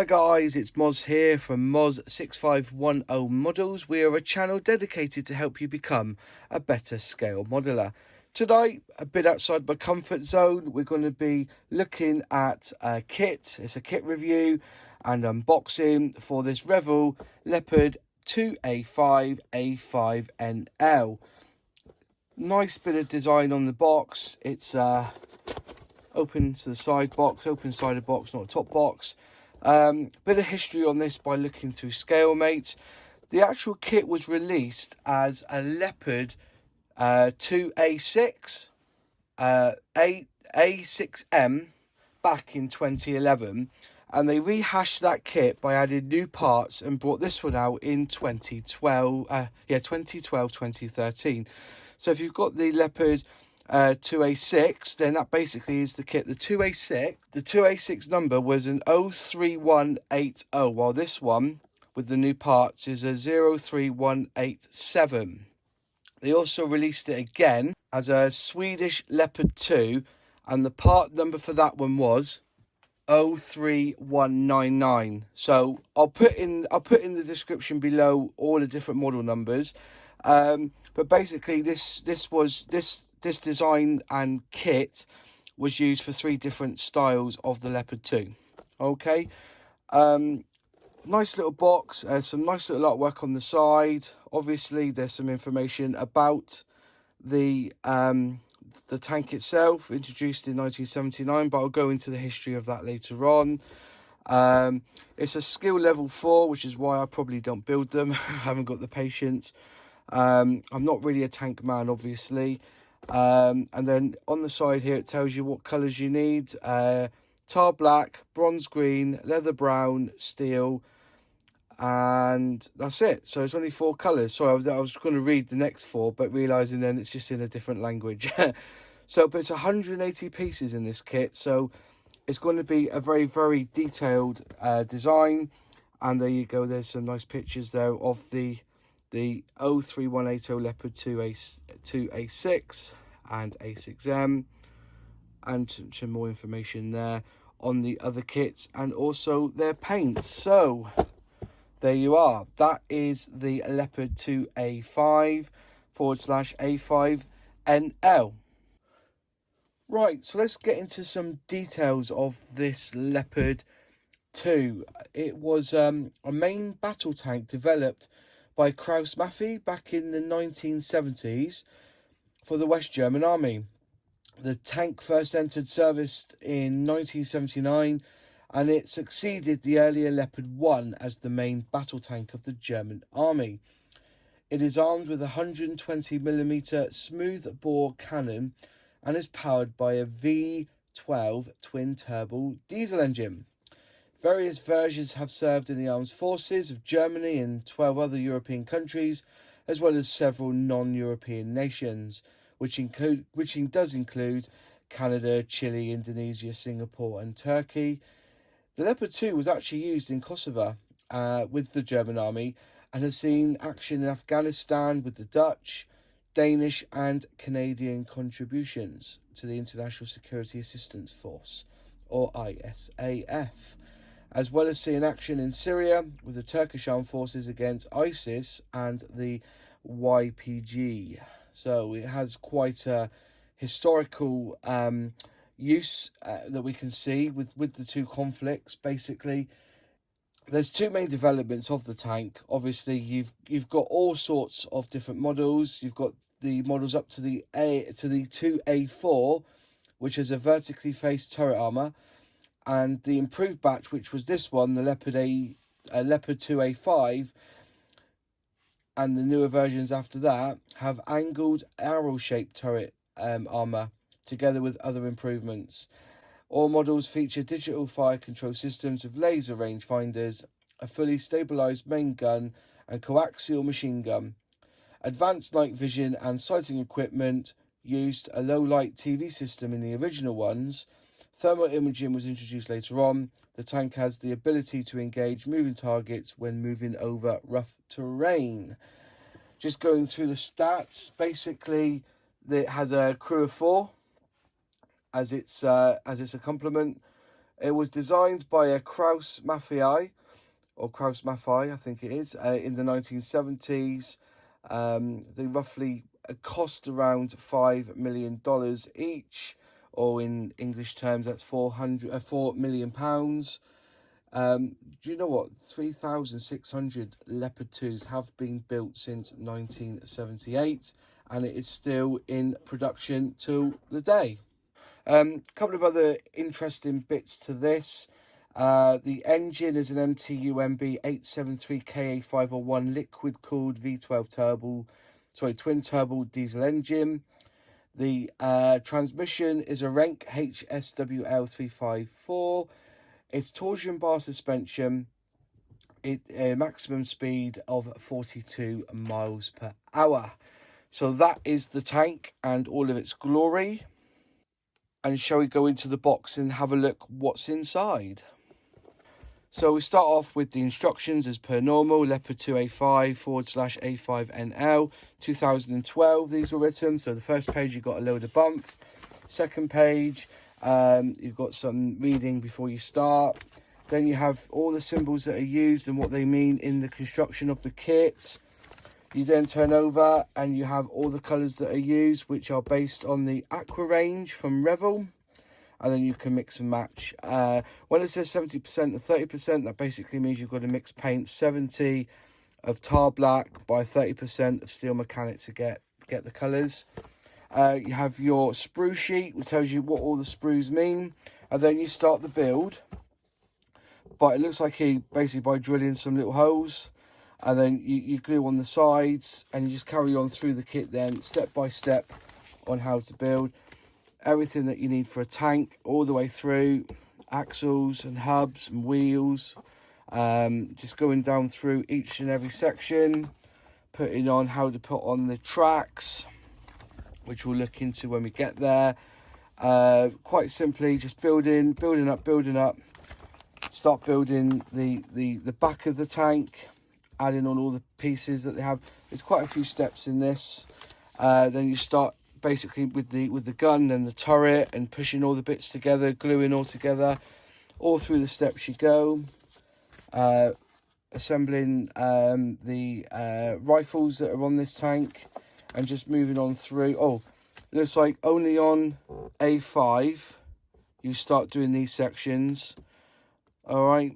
guys, it's Moz here from Moz 6510 Models. We are a channel dedicated to help you become a better scale modeler. Today, a bit outside my comfort zone, we're going to be looking at a kit. It's a kit review and unboxing for this Revell Leopard 2A5 A5NL. Nice bit of design on the box. It's open to the side box, open sided box, not a top box. Bit of history on this by looking through ScaleMate. The actual kit was released as a Leopard 2A6, A6M back in 2011, and they rehashed that kit by adding new parts and brought this one out in 2013. So if you've got the Leopard 2A6, then that basically is the kit. The 2A6 number was an 03180, while this one with the new parts is a 03187. They also released it again as a Swedish Leopard 2, and the part number for that one was 03199. So I'll put in the description below all the different model numbers. But basically this design and kit was used for 3 different styles of the Leopard 2. Okay, nice little box, some nice little artwork on the side. Obviously there's some information about the tank itself, introduced in 1979, but I'll go into the history of that later on. It's a skill level 4, which is why I probably don't build them. I haven't got the patience. I'm not really a tank man, obviously. And then on the side here it tells you what colours you need: tar black, bronze green, leather brown, steel, and that's it. So it's only 4 colours. So I was going to read the next 4, but realising then it's just in a different language. So but it's 180 pieces in this kit, so it's going to be a very, very detailed design. And there you go, there's some nice pictures there of the 03180 Leopard 2A6 and A6M, and some more information there on the other kits and also their paints. So there you are, that is the Leopard 2A5 /A5NL. Right, so let's get into some details of this Leopard 2. It was a main battle tank developed by Krauss-Maffei back in the 1970s for the West German Army. The tank first entered service in 1979, and it succeeded the earlier Leopard 1 as the main battle tank of the German Army. It is armed with a 120mm smoothbore cannon and is powered by a V12 twin-turbo diesel engine. Various versions have served in the armed forces of Germany and 12 other European countries, as well as several non-European nations, which does include Canada, Chile, Indonesia, Singapore and Turkey. The Leopard 2 was actually used in Kosovo with the German Army and has seen action in Afghanistan with the Dutch, Danish and Canadian contributions to the International Security Assistance Force, or ISAF, as well as seeing action in Syria with the Turkish Armed Forces against ISIS and the YPG. So it has quite a historical use that we can see with the 2 conflicts. Basically, there's 2 main developments of the tank. Obviously, you've got all sorts of different models. You've got the models up to the 2A4, which is a vertically faced turret armour. And the improved batch, which was this one, the Leopard 2A5, and the newer versions after that, have angled arrow-shaped turret armour, together with other improvements. All models feature digital fire control systems with laser rangefinders, a fully stabilised main gun and coaxial machine gun. Advanced night vision and sighting equipment used a low-light TV system in the original ones. Thermal imaging was introduced later on. The tank has the ability to engage moving targets when moving over rough terrain. Just going through the stats, basically it has a crew of 4 as its a complement. It was designed by a Krauss-Maffei, or Krauss-Maffei, I think it is, in the 1970s. They roughly cost around $5 million each, or in English terms, that's £4 million. Do you know what? 3,600 Leopard 2s have been built since 1978, and it is still in production till the day. A couple of other interesting bits to this. The engine is an MTU-MB 873KA501 liquid-cooled V12 twin-turbo diesel engine. The transmission is a Renk HSWL354. It's torsion bar suspension. A maximum speed of 42 miles per hour. So that is the tank and all of its glory. And shall we go into the box and have a look what's inside? So we start off with the instructions as per normal. Leopard 2A5 / A5NL 2012. These were written. So the first page you've got a load of bump. Second page you've got some reading before you start. Then you have all the symbols that are used and what they mean in the construction of the kit. You then turn over and you have all the colours that are used, which are based on the Aqua range from Revell. And then you can mix and match. When it says 70% and 30%, that basically means you've got to mix paint 70 of tar black by 30% of steel mechanic to get the colours. You have your sprue sheet, which tells you what all the sprues mean. And then you start the build. But it looks like he basically by drilling some little holes. And then you glue on the sides. And you just carry on through the kit then, step by step, on how to build. Everything that you need for a tank all the way through, axles and hubs and wheels, just going down through each and every section, putting on how to put on the tracks, which we'll look into when we get there. Quite simply, just building up, start building the back of the tank, adding on all the pieces that they have. There's quite a few steps in this. Then you start basically with the gun and the turret and pushing all the bits together, gluing all together. All through the steps you go. Assembling the rifles that are on this tank and just moving on through. Oh, looks like only on A5 you start doing these sections. All right,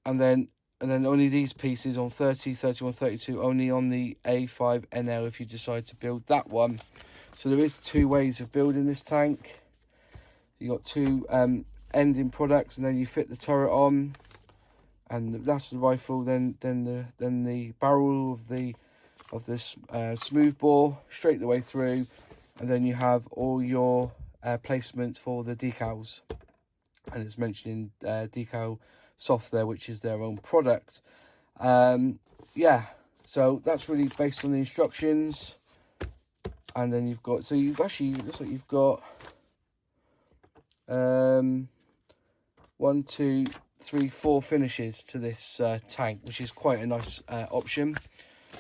and then only these pieces on 30, 31, 32, only on the A5NL if you decide to build that one. So there is two ways of building this tank. You got two ending products, and then you fit the turret on, and that's the rifle. Then the barrel of the smoothbore straight the way through, and then you have all your placements for the decals. And it's mentioning decal soft there, which is their own product. Yeah, so that's really based on the instructions. And then you've got, so you've actually, it looks like you've got 1, 2, 3, 4 finishes to this tank, which is quite a nice option.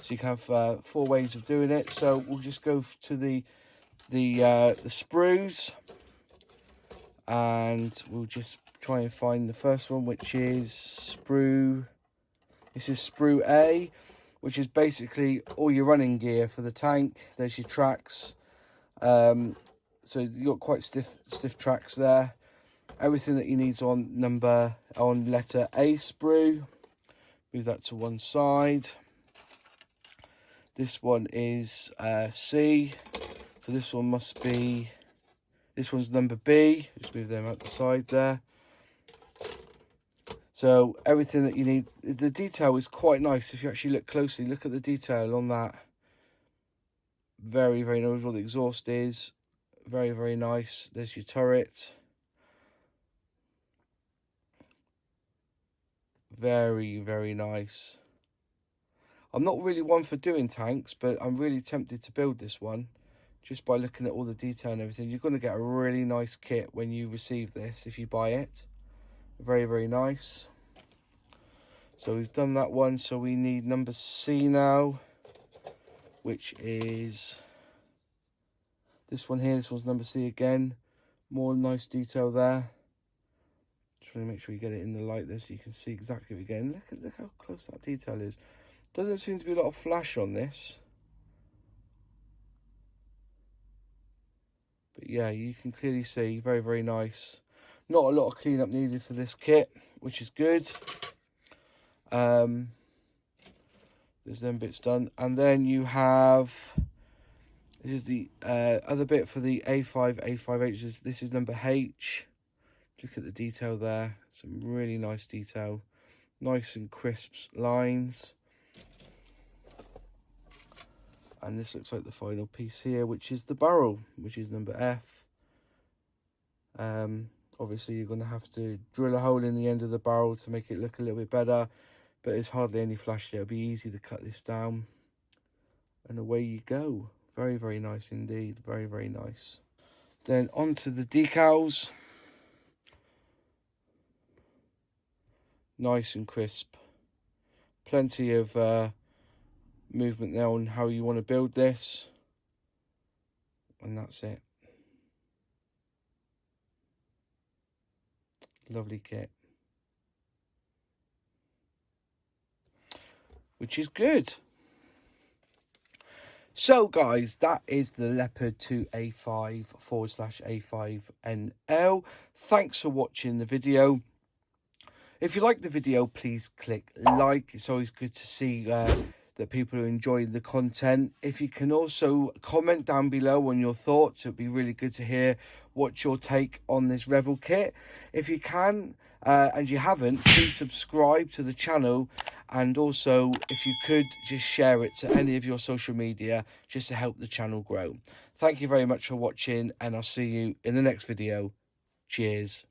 So you can have 4 ways of doing it. So we'll just go to the sprues, and we'll just try and find the first one, which is sprue. This is sprue A, which is basically all your running gear for the tank. There's your tracks. So you've got quite stiff tracks there. Everything that you need on letter A sprue. Move that to one side. This one is C. So this one must be, this one's number B. Just move them out the side there. So everything that you need, the detail is quite nice. If you actually look closely, look at the detail on that. Very, very nice. What the exhaust is. Very, very nice. There's your turret. Very, very nice. I'm not really one for doing tanks, but I'm really tempted to build this one. Just by looking at all the detail and everything. You're going to get a really nice kit when you receive this, if you buy it. Very, very nice. So we've done that one. So we need number C now, which is this one here. This one's number C again. More nice detail there. Just want to make sure you get it in the light there so you can see exactly what you're getting. Look how close that detail is. Doesn't seem to be a lot of flash on this. But yeah, you can clearly see, very, very nice. Not a lot of cleanup needed for this kit, which is good. There's them bits done. And then you have, this is the other bit for the A5, A5H. This is number H. Look at the detail there. Some really nice detail. Nice and crisp lines. And this looks like the final piece here, which is the barrel, which is number F. Obviously, you're going to have to drill a hole in the end of the barrel to make it look a little bit better. But it's hardly any flash there. It'll be easy to cut this down. And away you go. Very, very nice indeed. Very, very nice. Then onto the decals. Nice and crisp. Plenty of movement there on how you want to build this. And that's it. Lovely kit. Which is good. So guys, that is the Leopard 2A5 /A5NL. Thanks for watching the video. If you like the video, please click like. It's always good to see that people are enjoying the content. If you can also comment down below on your thoughts, it'd be really good to hear what's your take on this Revell kit. If you can, and you haven't, please subscribe to the channel. And also, if you could, just share it to any of your social media, just to help the channel grow. Thank you very much for watching, and I'll see you in the next video. Cheers.